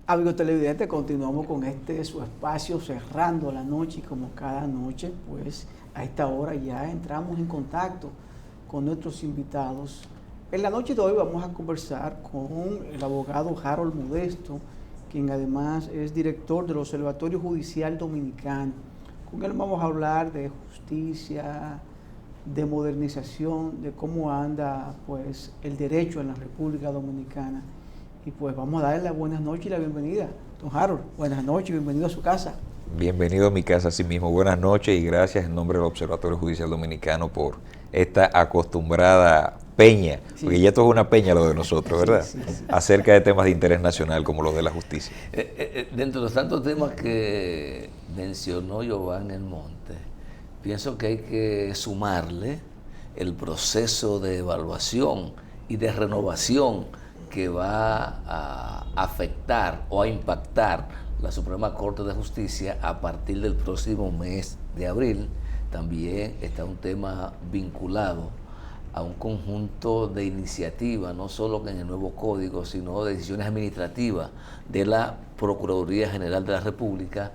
Amigos televidentes, continuamos con su espacio cerrando la noche y como cada noche, pues a esta hora ya entramos en contacto con nuestros invitados. En la noche de hoy vamos a conversar con el abogado Harold Modesto, quien además es director del Observatorio Judicial Dominicano. Con él vamos a hablar de justicia, de modernización, de cómo anda pues el derecho en la República Dominicana. Y pues vamos a darle las buenas noches y la bienvenida. Don Harold, buenas noches, bienvenido a su casa. Bienvenido a mi casa, así mismo. Buenas noches y gracias en nombre del Observatorio Judicial Dominicano por esta acostumbrada peña, sí, porque ya esto es una peña lo de nosotros, ¿verdad? Sí, sí, sí. Acerca de temas de interés nacional como los de la justicia. Dentro de los tantos temas que mencionó Giovanni Almonte, pienso que hay que sumarle el proceso de evaluación y de renovación que va a afectar o a impactar la Suprema Corte de Justicia a partir del próximo mes de abril. También está un tema vinculado a un conjunto de iniciativas, no solo en el nuevo código, sino de decisiones administrativas de la Procuraduría General de la República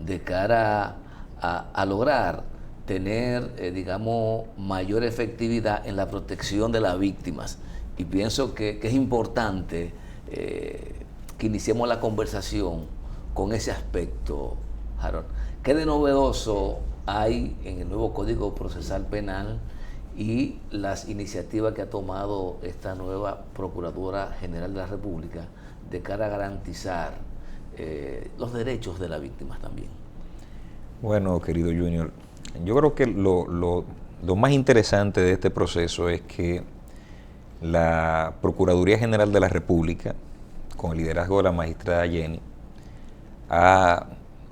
de cara a lograr tener, digamos, mayor efectividad en la protección de las víctimas. Y pienso que es importante que iniciemos la conversación con ese aspecto, Harold. ¿Qué de novedoso hay en el nuevo Código Procesal Penal y las iniciativas que ha tomado esta nueva Procuradora General de la República de cara a garantizar los derechos de las víctimas también? Bueno, querido Junior, yo creo que lo más interesante de este proceso es que la Procuraduría General de la República, con el liderazgo de la magistrada Jenny, ha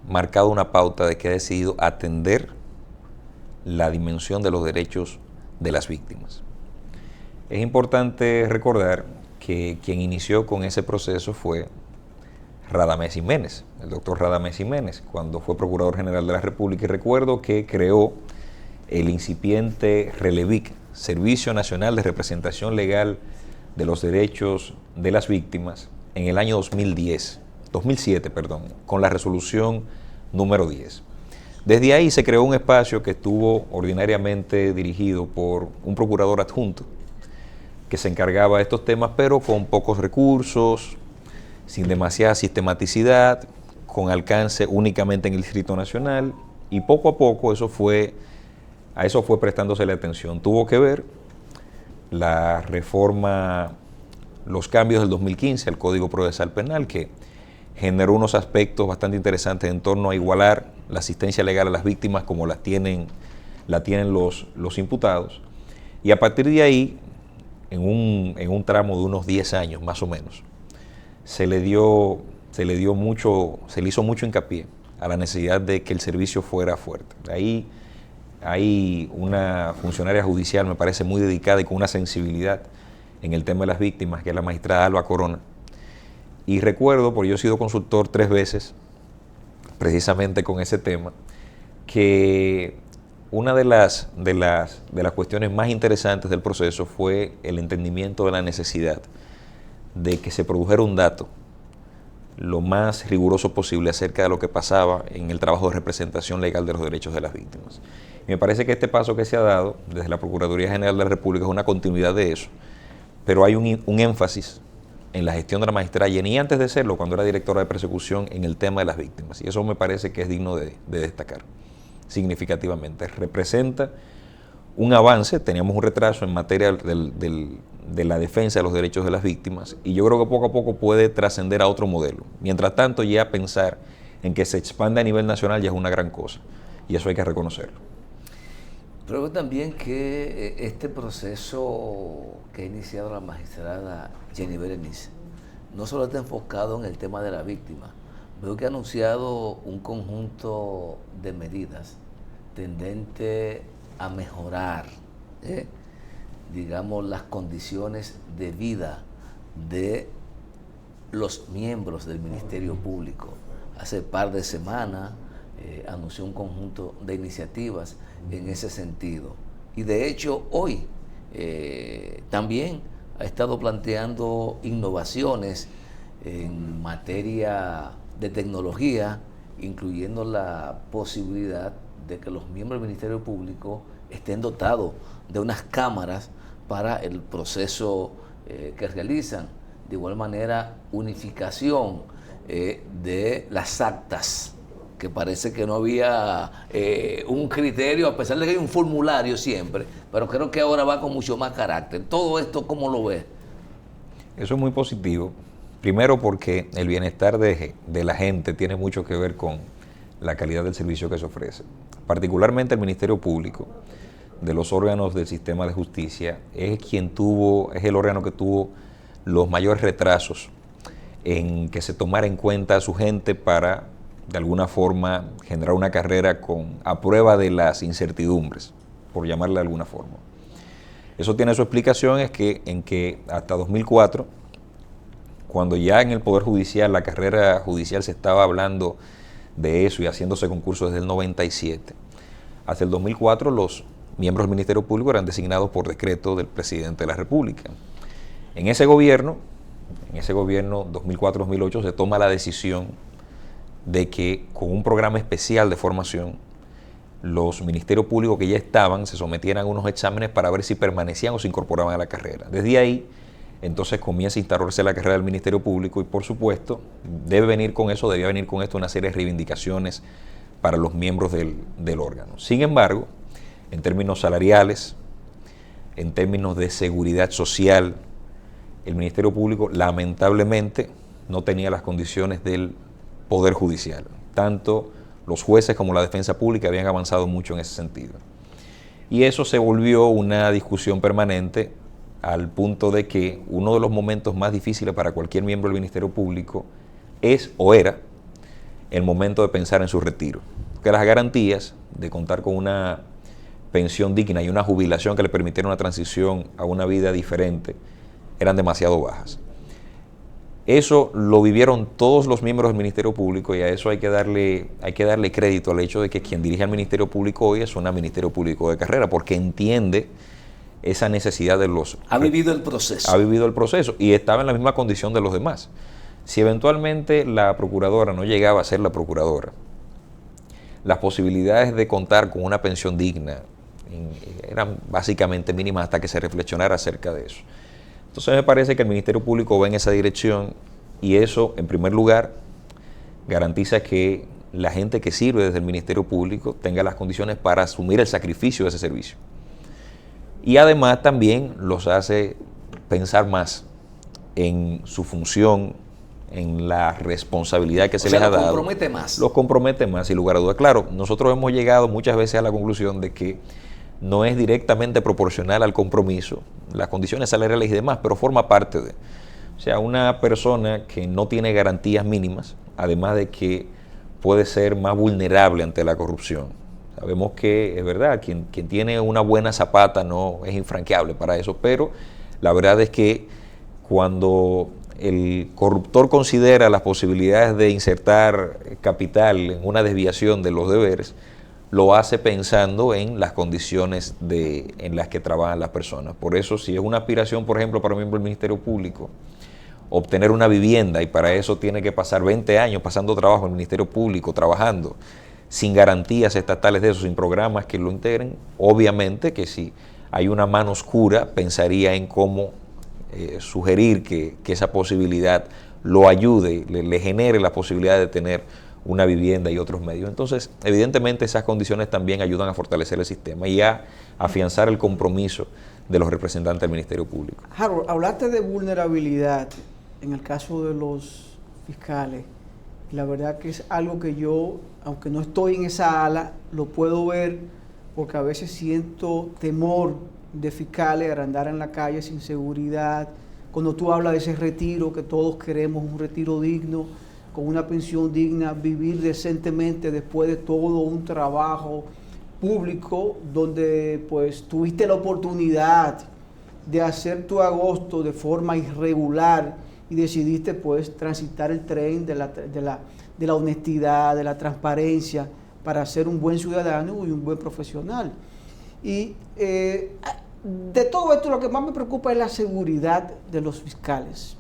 marcado una pauta de que ha decidido atender la dimensión de los derechos de las víctimas. Es importante recordar que quien inició con ese proceso fue Radamés Jiménez, el doctor Radamés Jiménez, cuando fue Procurador General de la República, y recuerdo que creó el incipiente RELEVIC, Servicio Nacional de Representación Legal de los Derechos de las Víctimas, en el año 2007, con la resolución número 10. Desde ahí se creó un espacio que estuvo ordinariamente dirigido por un procurador adjunto que se encargaba de estos temas, pero con pocos recursos, sin demasiada sistematicidad, con alcance únicamente en el Distrito Nacional, y poco a poco a eso fue prestándose la atención. Tuvo que ver la reforma, los cambios del 2015 al Código Procesal Penal, que generó unos aspectos bastante interesantes en torno a igualar la asistencia legal a las víctimas como la tienen los imputados. Y a partir de ahí, en un tramo de unos 10 años más o menos, se le hizo mucho hincapié a la necesidad de que el servicio fuera fuerte. Ahí hay una funcionaria judicial, me parece, muy dedicada y con una sensibilidad en el tema de las víctimas, que es la magistrada Alba Corona. Y recuerdo, porque yo he sido consultor 3 veces, precisamente con ese tema, que una de las cuestiones más interesantes del proceso fue el entendimiento de la necesidad de que se produjera un dato lo más riguroso posible acerca de lo que pasaba en el trabajo de representación legal de los derechos de las víctimas. Y me parece que este paso que se ha dado desde la Procuraduría General de la República es una continuidad de eso, pero hay un énfasis en la gestión de la magistrada Jenny, antes de serlo, cuando era directora de persecución, en el tema de las víctimas. Y eso me parece que es digno de destacar significativamente. Representa un avance, teníamos un retraso en materia de la defensa de los derechos de las víctimas, y yo creo que poco a poco puede trascender a otro modelo. Mientras tanto, ya pensar en que se expanda a nivel nacional ya es una gran cosa, y eso hay que reconocerlo. Pero también que este proceso que ha iniciado la magistrada Jenny Berenice no solo está enfocado en el tema de la víctima. Veo que ha anunciado un conjunto de medidas tendente a mejorar, digamos, las condiciones de vida de los miembros del Ministerio Público. Hace par de semanas anunció un conjunto de iniciativas en ese sentido. Y de hecho hoy también ha estado planteando innovaciones en materia de tecnología, incluyendo la posibilidad de que los miembros del Ministerio Público estén dotados de unas cámaras para el proceso que realizan. De igual manera, unificación de las actas, que parece que no había un criterio, a pesar de que hay un formulario siempre, pero creo que ahora va con mucho más carácter. Todo esto, ¿cómo lo ves? Eso es muy positivo. Primero porque el bienestar de la gente tiene mucho que ver con la calidad del servicio que se ofrece. Particularmente el Ministerio Público, de los órganos del sistema de justicia, es el órgano que tuvo los mayores retrasos en que se tomara en cuenta a su gente para, de alguna forma, generar una carrera a prueba de las incertidumbres, por llamarle de alguna forma. Eso tiene su explicación en que hasta 2004, cuando ya en el Poder Judicial, la carrera judicial se estaba hablando de eso y haciéndose concursos desde el 97, hasta el 2004 los miembros del Ministerio Público eran designados por decreto del presidente de la República. En ese gobierno 2004-2008, se toma la decisión de que con un programa especial de formación, los ministerios públicos que ya estaban se sometieran a unos exámenes para ver si permanecían o se incorporaban a la carrera. Desde ahí, entonces comienza a instaurarse la carrera del Ministerio Público y, por supuesto, debía venir con esto una serie de reivindicaciones para los miembros del órgano. Sin embargo, en términos salariales, en términos de seguridad social, el Ministerio Público lamentablemente no tenía las condiciones del Poder Judicial. Tanto los jueces como la defensa pública habían avanzado mucho en ese sentido. Y eso se volvió una discusión permanente al punto de que uno de los momentos más difíciles para cualquier miembro del Ministerio Público es o era el momento de pensar en su retiro. Que las garantías de contar con una pensión digna y una jubilación que le permitiera una transición a una vida diferente eran demasiado bajas. Eso lo vivieron todos los miembros del Ministerio Público y a eso hay que darle crédito al hecho de que quien dirige al Ministerio Público hoy es un Ministerio Público de carrera, porque entiende esa necesidad de los... Ha vivido el proceso. Ha vivido el proceso y estaba en la misma condición de los demás. Si eventualmente la procuradora no llegaba a ser la procuradora, las posibilidades de contar con una pensión digna eran básicamente mínimas hasta que se reflexionara acerca de eso. Entonces me parece que el Ministerio Público va en esa dirección y eso, en primer lugar, garantiza que la gente que sirve desde el Ministerio Público tenga las condiciones para asumir el sacrificio de ese servicio. Y además también los hace pensar más en su función, en la responsabilidad que se les ha dado. Los compromete más. Los compromete más, sin lugar a dudas. Claro, nosotros hemos llegado muchas veces a la conclusión de que no es directamente proporcional al compromiso, las condiciones salariales y demás, pero forma parte de. O sea, una persona que no tiene garantías mínimas, además de que puede ser más vulnerable ante la corrupción. Sabemos que es verdad, quien tiene una buena zapata no es infranqueable para eso, pero la verdad es que cuando el corruptor considera las posibilidades de insertar capital en una desviación de los deberes, lo hace pensando en las condiciones en las que trabajan las personas. Por eso, si es una aspiración, por ejemplo, para un miembro del Ministerio Público, obtener una vivienda, y para eso tiene que pasar 20 años pasando trabajo en el Ministerio Público, trabajando, sin garantías estatales de eso, sin programas que lo integren, obviamente que si hay una mano oscura, pensaría en cómo sugerir que esa posibilidad lo ayude, le genere la posibilidad de tener una vivienda y otros medios. Entonces, evidentemente esas condiciones también ayudan a fortalecer el sistema y a afianzar el compromiso de los representantes del Ministerio Público. Harold, hablaste de vulnerabilidad en el caso de los fiscales. La verdad que es algo que yo, aunque no estoy en esa ala, lo puedo ver porque a veces siento temor de fiscales, andar en la calle sin seguridad. Cuando tú hablas de ese retiro, que todos queremos un retiro digno, con una pensión digna, vivir decentemente después de todo un trabajo público donde pues tuviste la oportunidad de hacer tu agosto de forma irregular y decidiste pues transitar el tren de la honestidad, de la transparencia para ser un buen ciudadano y un buen profesional. Y de todo esto lo que más me preocupa es la seguridad de los fiscales.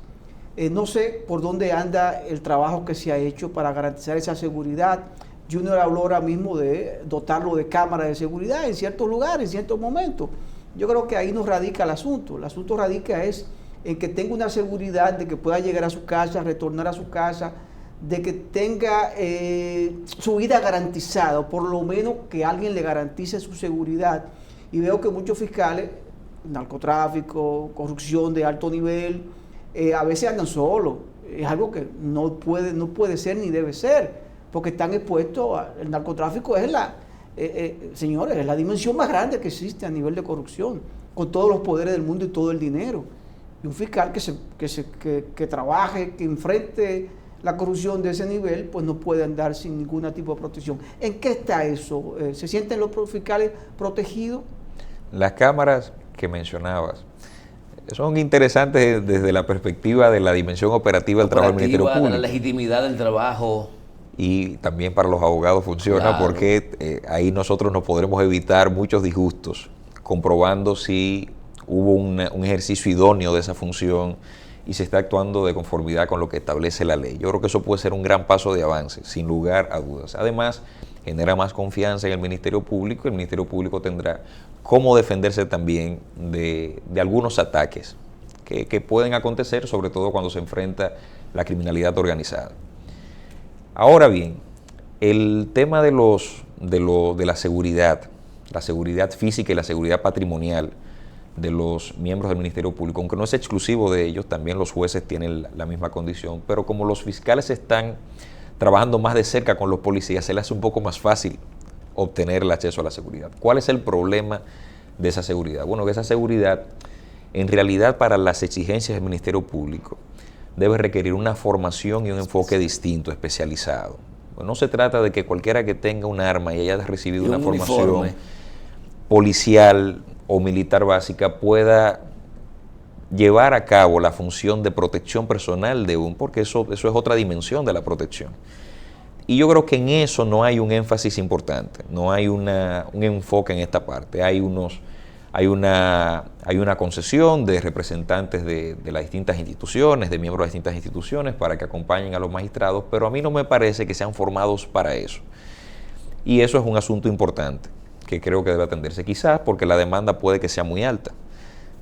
No sé por dónde anda el trabajo que se ha hecho para garantizar esa seguridad. Junior habló ahora mismo de dotarlo de cámaras de seguridad en ciertos lugares, en ciertos momentos. Yo creo que ahí no radica el asunto. El asunto radica en que tenga una seguridad de que pueda llegar a su casa, retornar a su casa, de que tenga su vida garantizada, o por lo menos que alguien le garantice su seguridad. Y veo que muchos fiscales, narcotráfico, corrupción de alto nivel, a veces andan solos. Es algo que no puede ser ni debe ser, porque están expuestos el narcotráfico es señores, es la dimensión más grande que existe a nivel de corrupción, con todos los poderes del mundo y todo el dinero. Y un fiscal que trabaje, que enfrente la corrupción de ese nivel, pues no puede andar sin ningún tipo de protección. ¿En qué está eso? ¿Se sienten los fiscales protegidos? Las cámaras que mencionabas son interesantes desde la perspectiva de la dimensión operativa del trabajo del Ministerio Público. La legitimidad del trabajo. Y también para los abogados funciona, claro, porque ahí nosotros nos podremos evitar muchos disgustos, comprobando si hubo un ejercicio idóneo de esa función y se está actuando de conformidad con lo que establece la ley. Yo creo que eso puede ser un gran paso de avance, sin lugar a dudas. Además, genera más confianza en el Ministerio Público. El Ministerio Público tendrá cómo defenderse también de algunos ataques que pueden acontecer, sobre todo cuando se enfrenta la criminalidad organizada. Ahora bien, el tema de la seguridad física y la seguridad patrimonial de los miembros del Ministerio Público, aunque no es exclusivo de ellos, también los jueces tienen la misma condición, pero como los fiscales están trabajando más de cerca con los policías, se les hace un poco más fácil obtener el acceso a la seguridad. ¿Cuál es el problema de esa seguridad? Bueno, que esa seguridad, en realidad, para las exigencias del Ministerio Público, debe requerir una formación y un enfoque distinto, especializado. Bueno, no se trata de que cualquiera que tenga un arma y haya recibido una formación policial o militar básica pueda llevar a cabo la función de protección personal porque eso es otra dimensión de la protección. Y yo creo que en eso no hay un énfasis importante, no hay un enfoque en esta parte. Hay una concesión de representantes de las distintas instituciones, de miembros de distintas instituciones para que acompañen a los magistrados, pero a mí no me parece que sean formados para eso. Y eso es un asunto importante que creo que debe atenderse, quizás porque la demanda puede que sea muy alta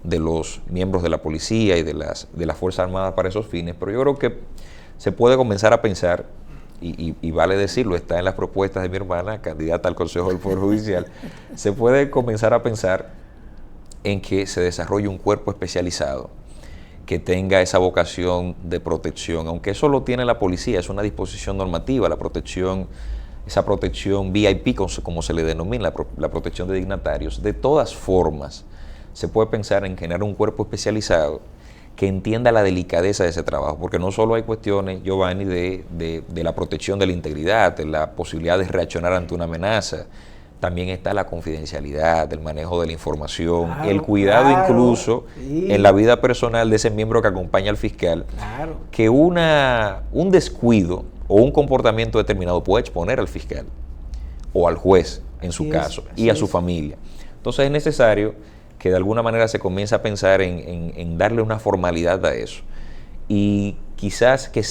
de los miembros de la policía y de las Fuerzas Armadas para esos fines, pero yo creo que se puede comenzar a pensar, y vale decirlo, está en las propuestas de mi hermana, candidata al Consejo del Poder Judicial, se puede comenzar a pensar en que se desarrolle un cuerpo especializado que tenga esa vocación de protección, aunque eso lo tiene la policía, es una disposición normativa, esa protección VIP, como se le denomina, la protección de dignatarios. De todas formas, se puede pensar en generar un cuerpo especializado que entienda la delicadeza de ese trabajo, porque no solo hay cuestiones, Giovanni, de la protección de la integridad, de la posibilidad de reaccionar ante una amenaza. También está la confidencialidad, el manejo de la información, claro, el cuidado incluso en la vida personal de ese miembro que acompaña al fiscal, que un descuido o un comportamiento determinado puede exponer al fiscal o al juez en su caso y a su familia. Entonces es necesario que de alguna manera se comience a pensar en darle una formalidad a eso. Y quizás que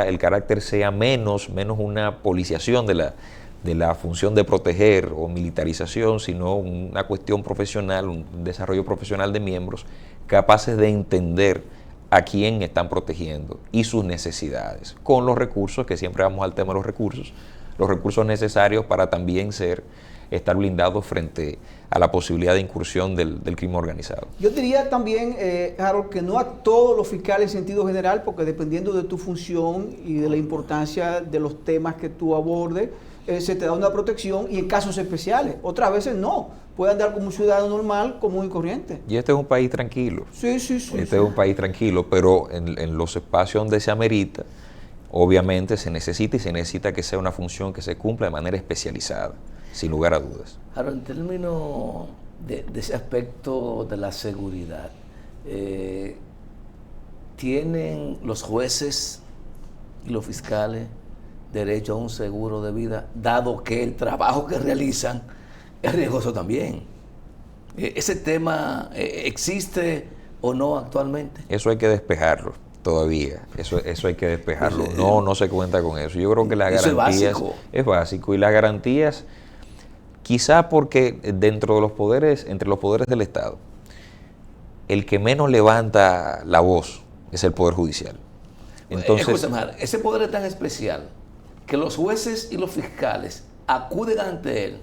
el carácter sea menos una policiación de la función de proteger o militarización, sino una cuestión profesional, un desarrollo profesional de miembros capaces de entender a quién están protegiendo y sus necesidades, con los recursos, que siempre vamos al tema de los recursos necesarios para también estar blindados frente a la posibilidad de incursión del crimen organizado. Yo diría también, Harold, que no a todos los fiscales en sentido general, porque dependiendo de tu función y de la importancia de los temas que tú abordes, se te da una protección, y en casos especiales. Otras veces no. Puede andar como un ciudadano normal, común y corriente. Y este es un país tranquilo. Sí. Este es un país tranquilo, pero en los espacios donde se amerita, obviamente se necesita que sea una función que se cumpla de manera especializada, sin lugar a dudas. Ahora, en términos de ese aspecto de la seguridad, ¿tienen los jueces y los fiscales derecho a un seguro de vida, dado que el trabajo que realizan es riesgoso también? ¿Ese tema existe o no actualmente? Eso hay que despejarlo. todavía. Eso hay que despejarlo. Pues, No se cuenta con eso. Yo creo que las eso garantías es básico. Y las garantías, quizá porque dentro de los poderes, entre los poderes del Estado, el que menos levanta la voz es el Poder Judicial. Entonces, escúchame, ese poder es tan especial que los jueces y los fiscales acuden ante él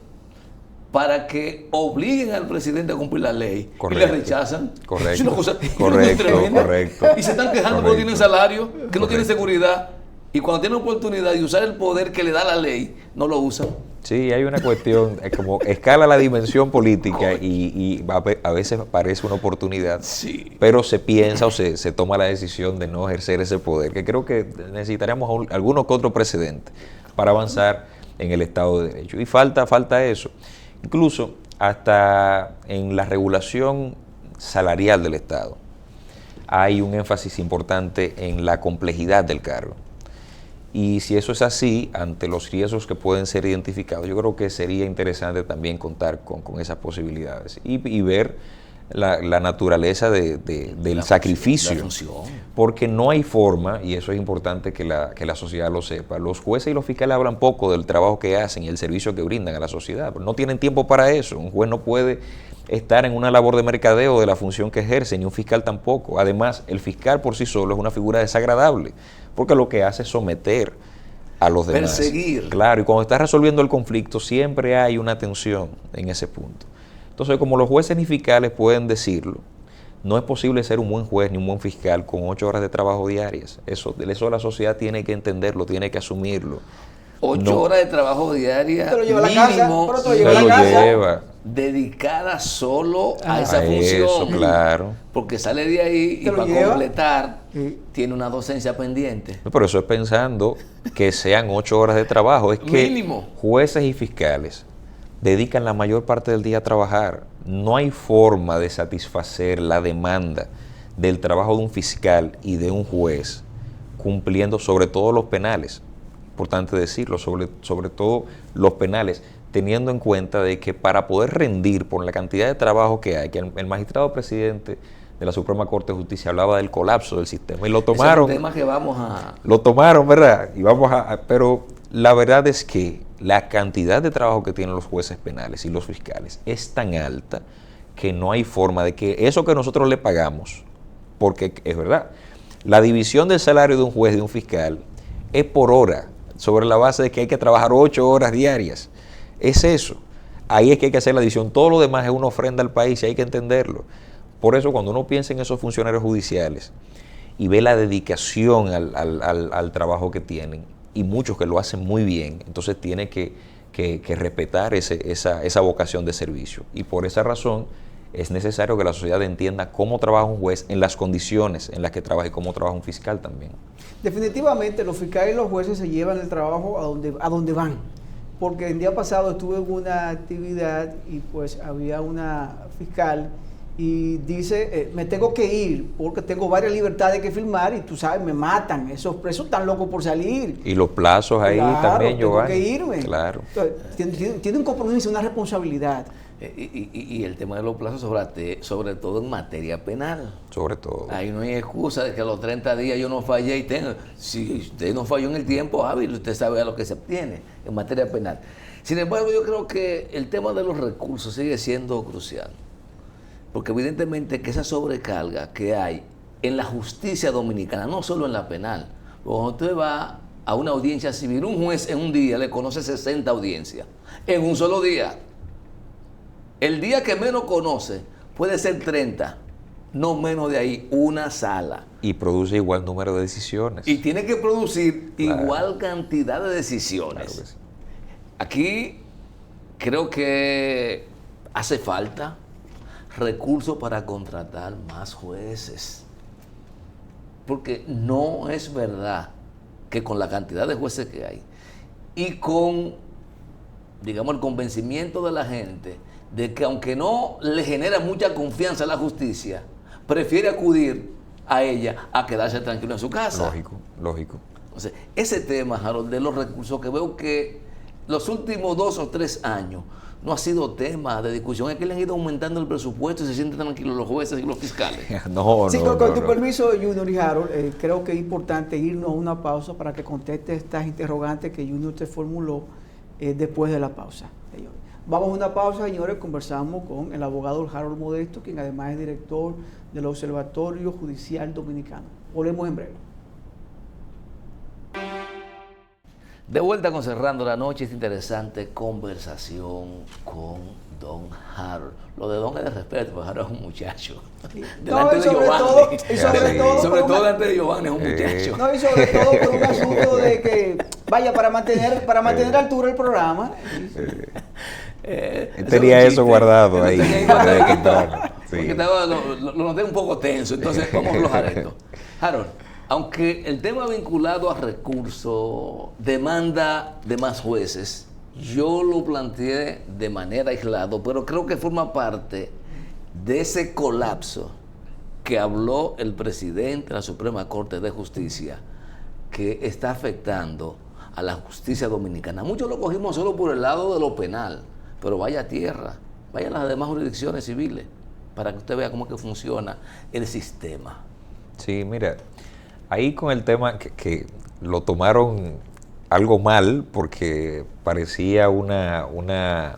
para que obliguen al presidente a cumplir la ley. Correcto. Y le rechazan. Correcto. Es una cosa Correcto. tremenda. Correcto. Y se están quejando porque no tienen salario, que no tienen seguridad. Y cuando tienen oportunidad de usar el poder que le da la ley, no lo usan. Sí, hay una cuestión, como escala la dimensión política y a veces parece una oportunidad, sí, pero se piensa o se toma la decisión de no ejercer ese poder, que creo que necesitaríamos algunos que otro precedente para avanzar en el Estado de Derecho. Y falta eso. Incluso hasta en la regulación salarial del Estado hay un énfasis importante en la complejidad del cargo. Y si eso es así, ante los riesgos que pueden ser identificados, yo creo que sería interesante también contar con esas posibilidades y ver la naturaleza del sacrificio. La función. Porque no hay forma, y eso es importante que la sociedad lo sepa, los jueces y los fiscales hablan poco del trabajo que hacen y el servicio que brindan a la sociedad, pero no tienen tiempo para eso. Un juez no puede estar en una labor de mercadeo de la función que ejerce, ni un fiscal tampoco. Además, el fiscal por sí solo es una figura desagradable, porque lo que hace es someter a los demás. Perseguir. Claro, y cuando estás resolviendo el conflicto siempre hay una tensión en ese punto. Entonces, como los jueces ni fiscales pueden decirlo, no es posible ser un buen juez ni un buen fiscal con 8 horas de trabajo diarias. Eso la sociedad tiene que entenderlo, tiene que asumirlo. 8 horas de trabajo diaria mínimo, lleva dedicada solo a esa función. Eso, claro. Porque sale de ahí y para completar tiene una docencia pendiente. Pero eso es pensando que sean 8 horas de trabajo. Es que mínimo. Jueces y fiscales dedican la mayor parte del día a trabajar. No hay forma de satisfacer la demanda del trabajo de un fiscal y de un juez cumpliendo sobre todo los penales. Importante decirlo, sobre todo los penales, teniendo en cuenta de que para poder rendir por la cantidad de trabajo que hay, que el magistrado presidente de la Suprema Corte de Justicia hablaba del colapso del sistema y lo tomaron. Es un tema que vamos a... Lo tomaron, ¿verdad? Pero la verdad es que la cantidad de trabajo que tienen los jueces penales y los fiscales es tan alta que no hay forma de que eso que nosotros le pagamos, porque es verdad, la división del salario de un juez y de un fiscal es por hora, sobre la base de que hay que trabajar 8 horas diarias. Es eso. Ahí es que hay que hacer la división. Todo lo demás es una ofrenda al país y hay que entenderlo. Por eso cuando uno piensa en esos funcionarios judiciales y ve la dedicación al trabajo que tienen, y muchos que lo hacen muy bien, entonces tiene que respetar esa vocación de servicio. Y por esa razón es necesario que la sociedad entienda cómo trabaja un juez en las condiciones en las que trabaja y cómo trabaja un fiscal también. Definitivamente los fiscales y los jueces se llevan el trabajo a donde van. Porque el día pasado estuve en una actividad y pues había una fiscal y dice, me tengo que ir porque tengo varias libertades que firmar y tú sabes, me matan, esos presos están locos por salir. Y los plazos ahí también, Giovanni. Tengo que irme. Claro. Entonces, tiene un compromiso, una responsabilidad. Y el tema de los plazos, sobre todo en materia penal. Sobre todo. Ahí no hay excusa de que a los 30 días yo no fallé y tengo. Si usted no falló en el tiempo hábil, usted sabe a lo que se obtiene en materia penal. Sin embargo, yo creo que el tema de los recursos sigue siendo crucial. Porque evidentemente que esa sobrecarga que hay en la justicia dominicana, no solo en la penal, cuando usted va a una audiencia civil, un juez en un día le conoce 60 audiencias, en un solo día. El día que menos conoce puede ser 30, no menos de ahí, una sala. Y produce igual número de decisiones. Y tiene que producir igual cantidad de decisiones. Claro que sí. Aquí creo que hace falta recursos para contratar más jueces. Porque no es verdad que con la cantidad de jueces que hay y con, digamos, el convencimiento de la gente de que aunque no le genera mucha confianza a la justicia, prefiere acudir a ella a quedarse tranquilo en su casa. Lógico. Entonces, ese tema, Harold, de los recursos, que veo que los últimos 2 o 3 años no ha sido tema de discusión, es que le han ido aumentando el presupuesto y se sienten tranquilos los jueces y los fiscales. Sí, con tu permiso, Junior y Harold, creo que es importante irnos a una pausa para que conteste estas interrogantes que Junior te formuló después de la pausa. Vamos a una pausa, señores, conversamos con el abogado Harold Modesto, quien además es director del Observatorio Judicial Dominicano. Volvemos en breve. De vuelta con Cerrando la Noche, esta interesante conversación con don Harold. Lo de don es de respeto, porque Harold es un muchacho. No, y sobre todo delante de Giovanni es un muchacho. No, y sobre todo por un asunto de que, vaya, para mantener altura el programa. Tenía eso guardado ahí. Porque lo noté un poco tenso, entonces vamos a aflojar esto. Harold, aunque el tema vinculado a recursos demanda de más jueces, yo lo planteé de manera aislada, pero creo que forma parte de ese colapso que habló el presidente de la Suprema Corte de Justicia, que está afectando a la justicia dominicana. Muchos lo cogimos solo por el lado de lo penal, pero vaya a tierra, vaya a las demás jurisdicciones civiles, para que usted vea cómo es que funciona el sistema. Sí, mira, ahí con el tema que lo tomaron algo mal porque parecía una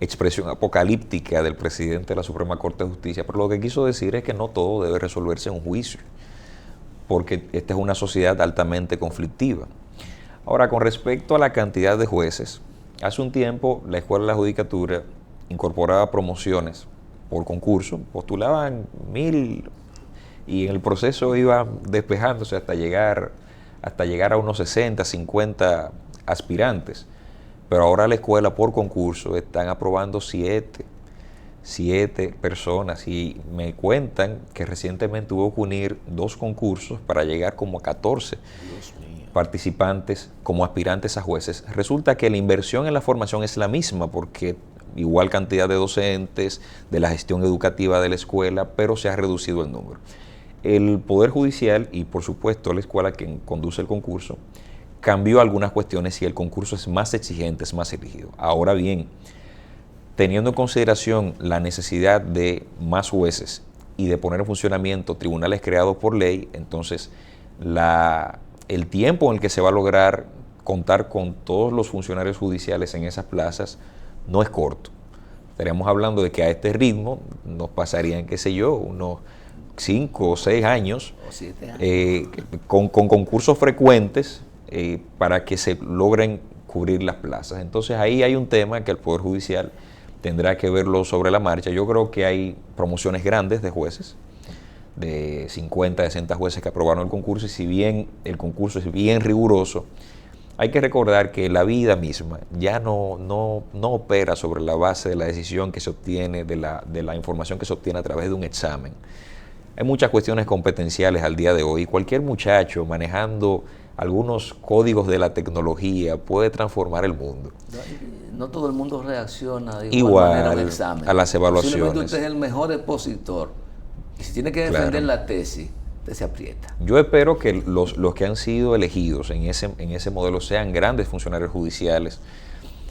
expresión apocalíptica del presidente de la Suprema Corte de Justicia, pero lo que quiso decir es que no todo debe resolverse en un juicio, porque esta es una sociedad altamente conflictiva. Ahora, con respecto a la cantidad de jueces, hace un tiempo la Escuela de la Judicatura incorporaba promociones por concurso, postulaban 1000 y en el proceso iba despejándose hasta llegar a unos 60, 50 aspirantes. Pero ahora la escuela por concurso están aprobando 7 personas y me cuentan que recientemente hubo que unir 2 concursos para llegar como a 14 participantes como aspirantes a jueces. Resulta que la inversión en la formación es la misma porque igual cantidad de docentes, de la gestión educativa de la escuela, pero se ha reducido el número. El Poder Judicial y por supuesto la escuela que conduce el concurso cambió algunas cuestiones y el concurso es más exigente, es más rígido. Ahora bien, teniendo en consideración la necesidad de más jueces y de poner en funcionamiento tribunales creados por ley, entonces el tiempo en el que se va a lograr contar con todos los funcionarios judiciales en esas plazas no es corto. Estaríamos hablando de que a este ritmo nos pasarían, qué sé yo, unos 5 o 6 años, o 7 años. Con concursos frecuentes para que se logren cubrir las plazas. Entonces ahí hay un tema que el Poder Judicial tendrá que verlo sobre la marcha. Yo creo que hay promociones grandes de jueces, de 50, 60 jueces que aprobaron el concurso, y si bien el concurso es bien riguroso, hay que recordar que la vida misma ya no opera sobre la base de la decisión que se obtiene, de la información que se obtiene a través de un examen. Hay muchas cuestiones competenciales al día de hoy. Cualquier muchacho manejando algunos códigos de la tecnología puede transformar el mundo. No todo el mundo reacciona de igual manera a un examen. A las evaluaciones. Posiblemente usted es el mejor expositor. Y si tiene que defender la tesis, usted se aprieta. Yo espero que los que han sido elegidos en ese modelo sean grandes funcionarios judiciales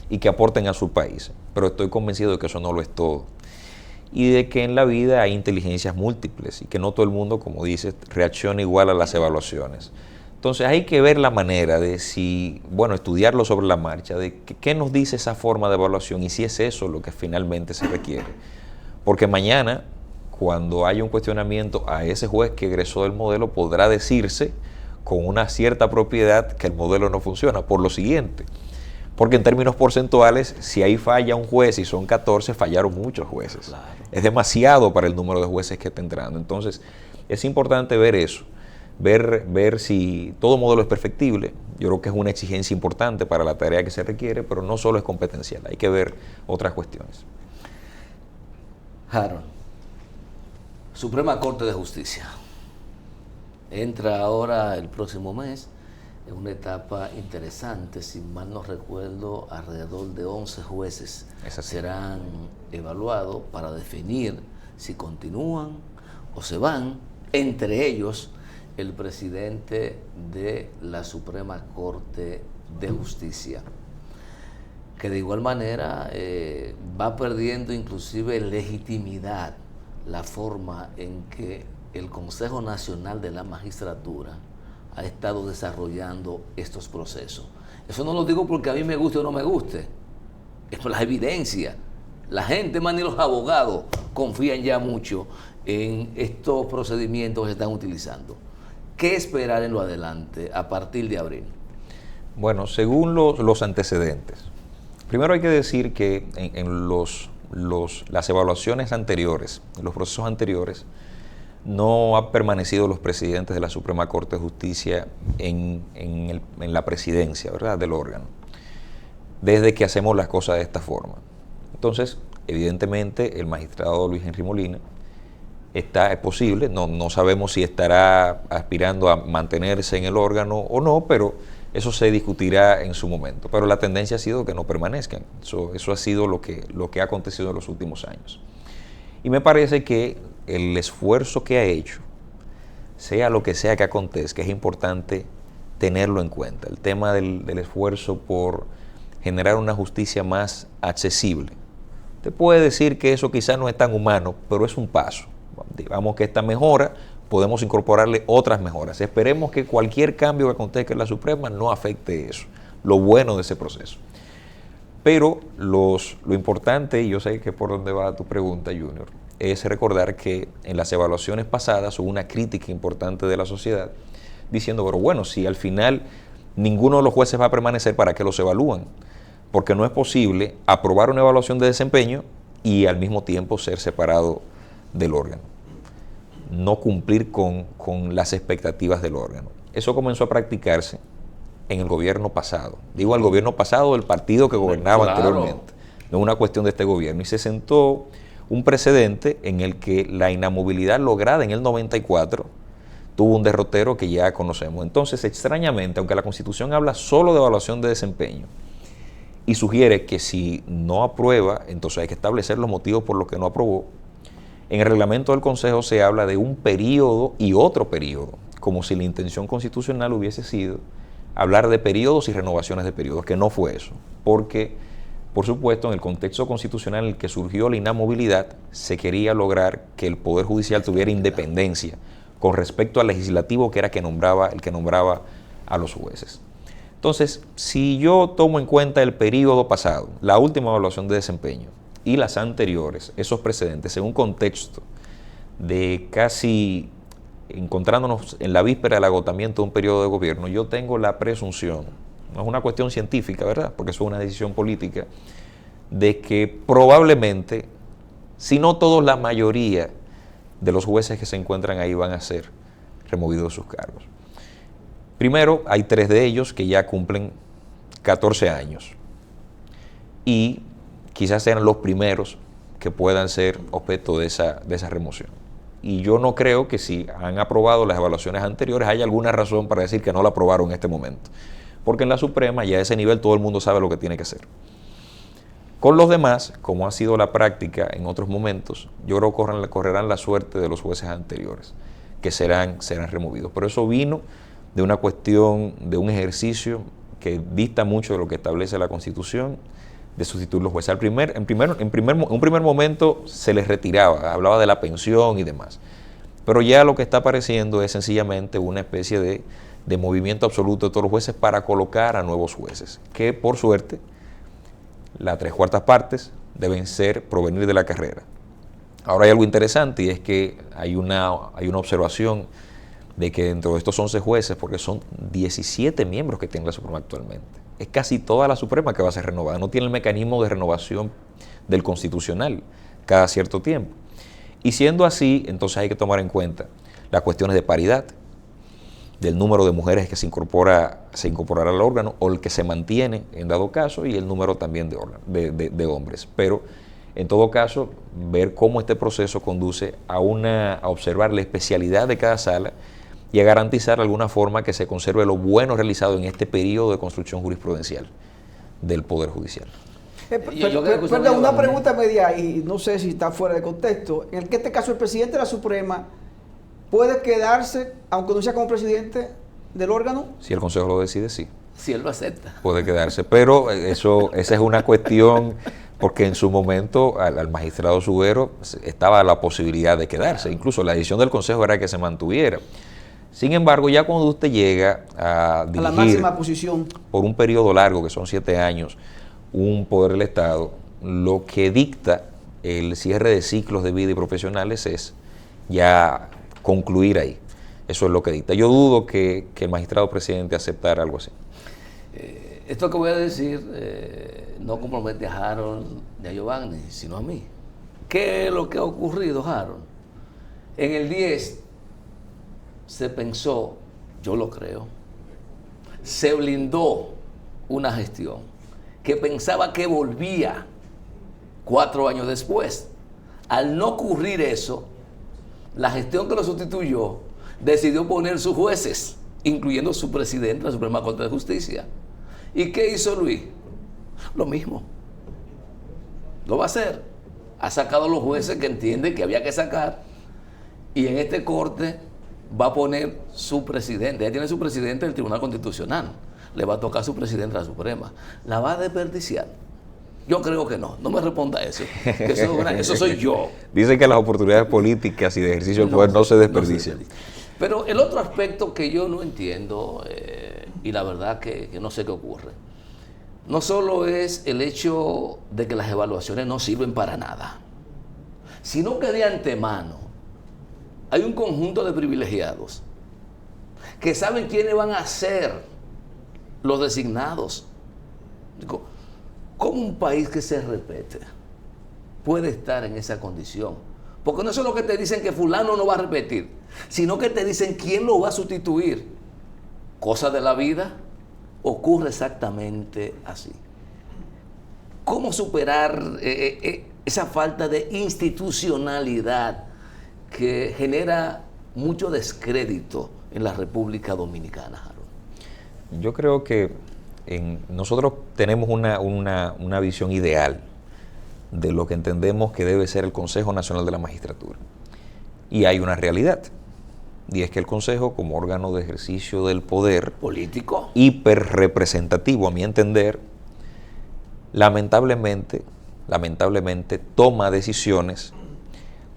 y que aporten a su país. Pero estoy convencido de que eso no lo es todo. Y de que en la vida hay inteligencias múltiples y que no todo el mundo, como dices, reacciona igual a las evaluaciones. Entonces hay que ver la manera de estudiarlo sobre la marcha, de qué nos dice esa forma de evaluación y si es eso lo que finalmente se requiere. Porque mañana, cuando haya un cuestionamiento a ese juez que egresó del modelo, podrá decirse con una cierta propiedad que el modelo no funciona, por lo siguiente. Porque en términos porcentuales, si ahí falla un juez y son 14, fallaron muchos jueces. Claro. Es demasiado para el número de jueces que está entrando. Entonces, es importante ver eso, ver si todo modelo es perfectible. Yo creo que es una exigencia importante para la tarea que se requiere, pero no solo es competencial, hay que ver otras cuestiones. Harold, Suprema Corte de Justicia. Entra ahora el próximo mes. Es una etapa interesante, si mal no recuerdo, alrededor de 11 jueces serán evaluados para definir si continúan o se van, entre ellos el presidente de la Suprema Corte de Justicia. que de igual manera va perdiendo inclusive legitimidad la forma en que el Consejo Nacional de la Magistratura ha estado desarrollando estos procesos. Eso no lo digo porque a mí me guste o no me guste, es por la evidencia. La gente, más ni los abogados, confían ya mucho en estos procedimientos que se están utilizando. ¿Qué esperar en lo adelante a partir de abril? Bueno, según los antecedentes, primero hay que decir que en las evaluaciones anteriores, en los procesos anteriores, no han permanecido los presidentes de la Suprema Corte de Justicia en la presidencia, ¿verdad?, del órgano, desde que hacemos las cosas de esta forma. Entonces, evidentemente, el magistrado Luis Henry Molina es posible, no sabemos si estará aspirando a mantenerse en el órgano o no, pero eso se discutirá en su momento. Pero la tendencia ha sido que no permanezcan. Eso ha sido lo que ha acontecido en los últimos años. Y me parece que el esfuerzo que ha hecho, sea lo que sea que acontezca, es importante tenerlo en cuenta. El tema del esfuerzo por generar una justicia más accesible. Usted puede decir que eso quizás no es tan humano, pero es un paso. Digamos que esta mejora, podemos incorporarle otras mejoras. Esperemos que cualquier cambio que acontezca en la Suprema no afecte eso, lo bueno de ese proceso. Pero lo importante, y yo sé que por donde va tu pregunta, Junior, es recordar que en las evaluaciones pasadas hubo una crítica importante de la sociedad diciendo, pero bueno, si al final ninguno de los jueces va a permanecer, ¿para qué los evalúan? Porque no es posible aprobar una evaluación de desempeño y al mismo tiempo ser separado del órgano. No cumplir con las expectativas del órgano. Eso comenzó a practicarse en el gobierno pasado. Digo el gobierno pasado del partido que gobernaba anteriormente. No es una cuestión de este gobierno. Y se sentó un precedente en el que la inamovilidad lograda en el 94 tuvo un derrotero que ya conocemos. Entonces, extrañamente, aunque la Constitución habla solo de evaluación de desempeño y sugiere que si no aprueba, entonces hay que establecer los motivos por los que no aprobó, en el reglamento del Consejo se habla de un periodo y otro periodo, como si la intención constitucional hubiese sido hablar de periodos y renovaciones de periodos, que no fue eso, porque, por supuesto, en el contexto constitucional en el que surgió la inamovilidad, se quería lograr que el Poder Judicial tuviera independencia con respecto al legislativo, que era el que nombraba a los jueces. Entonces, si yo tomo en cuenta el periodo pasado, la última evaluación de desempeño, y las anteriores, esos precedentes, en un contexto de casi encontrándonos en la víspera del agotamiento de un periodo de gobierno, yo tengo la presunción, no es una cuestión científica, ¿verdad?, porque eso es una decisión política, de que probablemente, si no todos, la mayoría de los jueces que se encuentran ahí van a ser removidos de sus cargos. Primero, hay 3 de ellos que ya cumplen 14 años y quizás sean los primeros que puedan ser objeto de esa remoción. Y yo no creo que si han aprobado las evaluaciones anteriores haya alguna razón para decir que no la aprobaron en este momento. Porque en la Suprema ya a ese nivel todo el mundo sabe lo que tiene que hacer. Con los demás, como ha sido la práctica en otros momentos, yo creo que correrán la suerte de los jueces anteriores, que serán removidos. Pero eso vino de una cuestión, de un ejercicio que dista mucho de lo que establece la Constitución, de sustituir los jueces. En un primer momento se les retiraba, hablaba de la pensión y demás. Pero ya lo que está apareciendo es sencillamente una especie de movimiento absoluto de todos los jueces para colocar a nuevos jueces, que por suerte, las 3/4 partes deben provenir de la carrera. Ahora hay algo interesante y es que hay una observación de que dentro de estos 11 jueces, porque son 17 miembros que tiene la Suprema actualmente, es casi toda la Suprema que va a ser renovada, no tiene el mecanismo de renovación del Constitucional cada cierto tiempo. Y siendo así, entonces hay que tomar en cuenta las cuestiones de paridad, del número de mujeres que se incorporará al órgano o el que se mantiene en dado caso, y el número también de hombres. Pero en todo caso, ver cómo este proceso conduce a observar la especialidad de cada sala y a garantizar de alguna forma que se conserve lo bueno realizado en este periodo de construcción jurisprudencial del Poder Judicial. Perdón, una pregunta media, y no sé si está fuera de contexto. En este caso, el presidente de la Suprema puede quedarse, aunque no sea como presidente del órgano. Si el Consejo lo decide, sí. Si él lo acepta. Puede quedarse, pero esa es una cuestión, porque en su momento al magistrado Subero estaba la posibilidad de quedarse, incluso la decisión del Consejo era que se mantuviera. Sin embargo, ya cuando usted llega a dirigir la máxima posición por un periodo largo, que son 7 años, un poder del Estado, lo que dicta el cierre de ciclos de vida y profesionales es ya concluir ahí. Eso es lo que dicta. Yo dudo que el magistrado presidente aceptara algo así. Esto que voy a decir no compromete a Harold ni a Giovanni, sino a mí. ¿Qué es lo que ha ocurrido, Harold? En el 10 se pensó, yo lo creo, se blindó una gestión que pensaba que volvía 4 años después. Al no ocurrir eso, la gestión que lo sustituyó decidió poner sus jueces, incluyendo su presidente de la Suprema Corte de Justicia. ¿Y qué hizo Luis? Lo mismo. Lo va a hacer. Ha sacado a los jueces que entiende que había que sacar, y en este corte va a poner su presidente. Ya tiene su presidente del Tribunal Constitucional. Le va a tocar su presidente de la Suprema. ¿La va a desperdiciar? Yo creo que no. No me responda eso. Que eso soy yo. Dicen que las oportunidades políticas y de ejercicio del poder no se desperdician. Pero el otro aspecto que yo no entiendo, y la verdad que no sé qué ocurre, no solo es el hecho de que las evaluaciones no sirven para nada, sino que de antemano hay un conjunto de privilegiados que saben quiénes van a ser los designados. Digo, ¿cómo un país que se repete puede estar en esa condición? Porque no es solo que te dicen que fulano no va a repetir, sino que te dicen quién lo va a sustituir. Cosa de la vida, ocurre exactamente así. ¿Cómo superar esa falta de institucionalidad que genera mucho descrédito en la República Dominicana, Harold? Yo creo que nosotros tenemos una visión ideal de lo que entendemos que debe ser el Consejo Nacional de la Magistratura. Y hay una realidad, y es que el Consejo, como órgano de ejercicio del poder político, hiperrepresentativo a mi entender, lamentablemente toma decisiones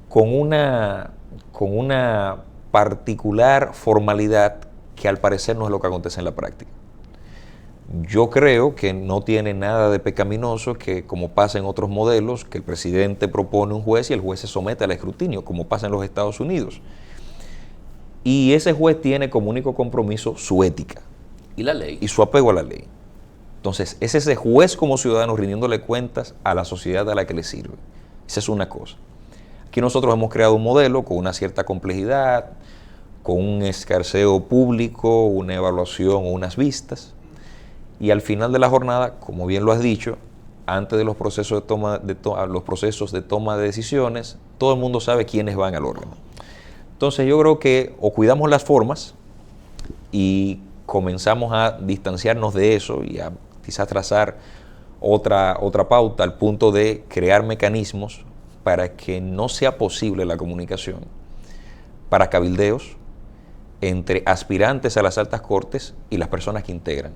con una particular formalidad que al parecer no es lo que acontece en la práctica. Yo creo que no tiene nada de pecaminoso que, como pasa en otros modelos, que el presidente propone un juez y el juez se somete al escrutinio, como pasa en los Estados Unidos. Y ese juez tiene como único compromiso su ética. Y la ley. Y su apego a la ley. Entonces, es ese juez como ciudadano rindiéndole cuentas a la sociedad a la que le sirve. Esa es una cosa. Aquí nosotros hemos creado un modelo con una cierta complejidad, con un escarceo público, una evaluación o unas vistas. Y al final de la jornada, como bien lo has dicho, antes de los procesos de toma de decisiones, todo el mundo sabe quiénes van al órgano. Entonces yo creo que o cuidamos las formas y comenzamos a distanciarnos de eso y a quizás trazar otra pauta al punto de crear mecanismos para que no sea posible la comunicación para cabildeos entre aspirantes a las altas cortes y las personas que integran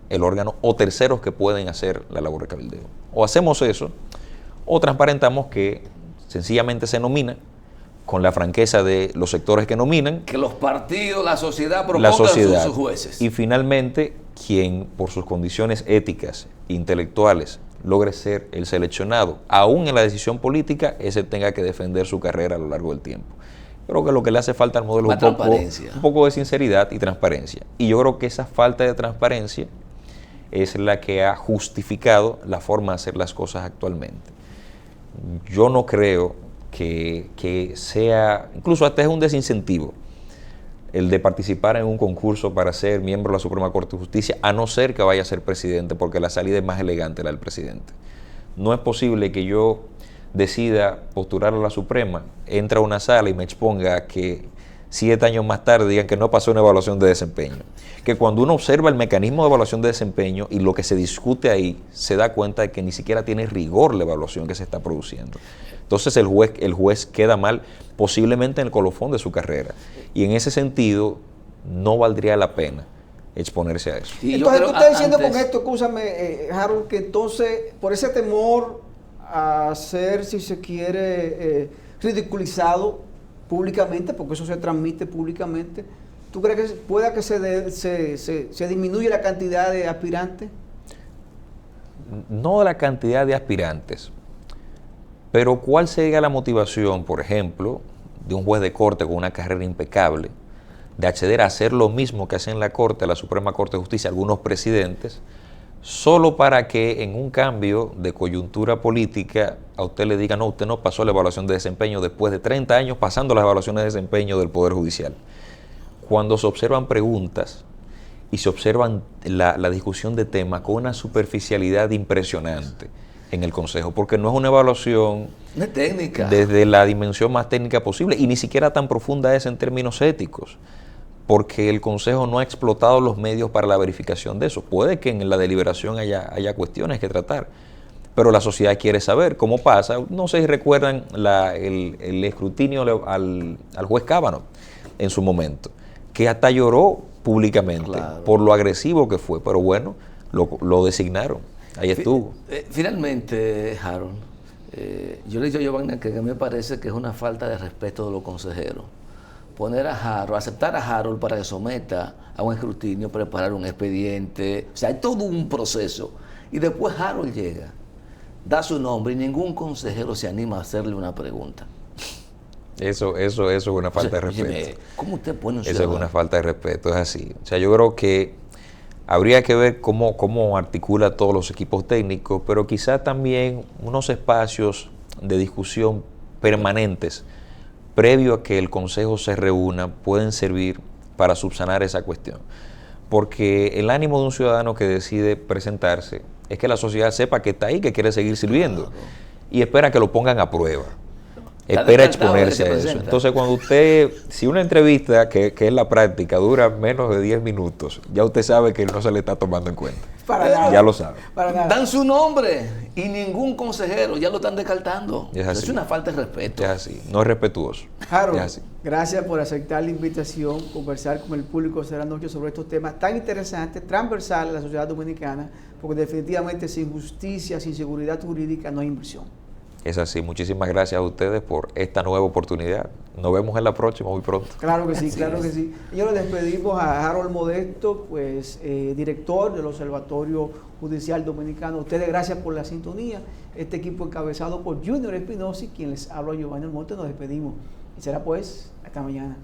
el órgano o terceros que pueden hacer la labor de cabildeo. O hacemos eso o transparentamos que sencillamente se nomina con la franqueza de los sectores que nominan. Que los partidos, la sociedad propongan sus jueces. Y finalmente, quien por sus condiciones éticas, intelectuales, logre ser el seleccionado, aún en la decisión política, ese tenga que defender su carrera a lo largo del tiempo. Creo que lo que le hace falta al modelo es un poco de sinceridad y transparencia. Y yo creo que esa falta de transparencia es la que ha justificado la forma de hacer las cosas actualmente. Yo no creo que sea, incluso hasta es un desincentivo el de participar en un concurso para ser miembro de la Suprema Corte de Justicia, a no ser que vaya a ser presidente, porque la salida es más elegante la del presidente. No es posible que yo decida postular a la Suprema, entre a una sala y me exponga a que 7 años más tarde digan que no pasó una evaluación de desempeño. Que cuando uno observa el mecanismo de evaluación de desempeño y lo que se discute ahí, se da cuenta de que ni siquiera tiene rigor la evaluación que se está produciendo. Entonces el juez queda mal, posiblemente en el colofón de su carrera. Y en ese sentido, no valdría la pena exponerse a eso. Y yo entonces creo tú estás diciendo antes- con esto, escúchame, Harold, que entonces por ese temor a ser, si se quiere, ridiculizado públicamente, porque eso se transmite públicamente, ¿tú crees que pueda que se disminuya la cantidad de aspirantes? No la cantidad de aspirantes, pero ¿cuál sería la motivación, por ejemplo, de un juez de corte con una carrera impecable, de acceder a hacer lo mismo que hacen la Corte, la Suprema Corte de Justicia, algunos presidentes, solo para que en un cambio de coyuntura política a usted le diga, no, usted no pasó la evaluación de desempeño después de 30 años pasando las evaluaciones de desempeño del Poder Judicial? Cuando se observan preguntas y se observan la discusión de temas con una superficialidad impresionante en el Consejo, porque no es una evaluación No es técnica. desde la dimensión más técnica posible y ni siquiera tan profunda es en términos éticos, porque el Consejo no ha explotado los medios para la verificación de eso. Puede que en la deliberación haya cuestiones que tratar, pero la sociedad quiere saber cómo pasa. No sé si recuerdan el escrutinio al juez Cábano en su momento, que hasta lloró públicamente por lo agresivo que fue, pero bueno, lo designaron, ahí estuvo. Finalmente, Harold, yo le he dicho a Giovanni que me parece que es una falta de respeto de los consejeros. Poner a Harold, aceptar a Harold para que someta a un escrutinio, preparar un expediente, o sea, hay todo un proceso. Y después Harold llega, da su nombre y ningún consejero se anima a hacerle una pregunta. Eso es una falta de respeto. Óyeme, ¿cómo usted pone un Eso es ciudadano? una falta de respeto, es así. O sea, yo creo que habría que ver cómo articula todos los equipos técnicos, pero quizá también unos espacios de discusión permanentes previo a que el Consejo se reúna pueden servir para subsanar esa cuestión. Porque el ánimo de un ciudadano que decide presentarse es que la sociedad sepa que está ahí, que quiere seguir sirviendo, y espera que lo pongan a prueba. Espera exponerse a eso. Entonces, cuando usted, si una entrevista, que es la práctica, dura menos de 10 minutos, ya usted sabe que no se le está tomando en cuenta. Para nada. Ya lo sabe. Para nada. Dan su nombre y ningún consejero, ya lo están descartando. Es así. Es una falta de respeto. Es así, no es respetuoso. Harold, Es así. gracias por aceptar la invitación, conversar con el público esta noche sobre estos temas tan interesantes, transversales a la sociedad dominicana, porque definitivamente sin justicia, sin seguridad jurídica no hay inversión. Es así. Muchísimas gracias a ustedes por esta nueva oportunidad. Nos vemos en la próxima, muy pronto. Claro que sí, claro que sí. Y ahora despedimos a Harold Modesto, pues director del Observatorio Judicial Dominicano. Ustedes, gracias por la sintonía. Este equipo encabezado por Junior Espinosi, quien les habla, Giovanni Almonte, nos despedimos. Y será pues hasta mañana.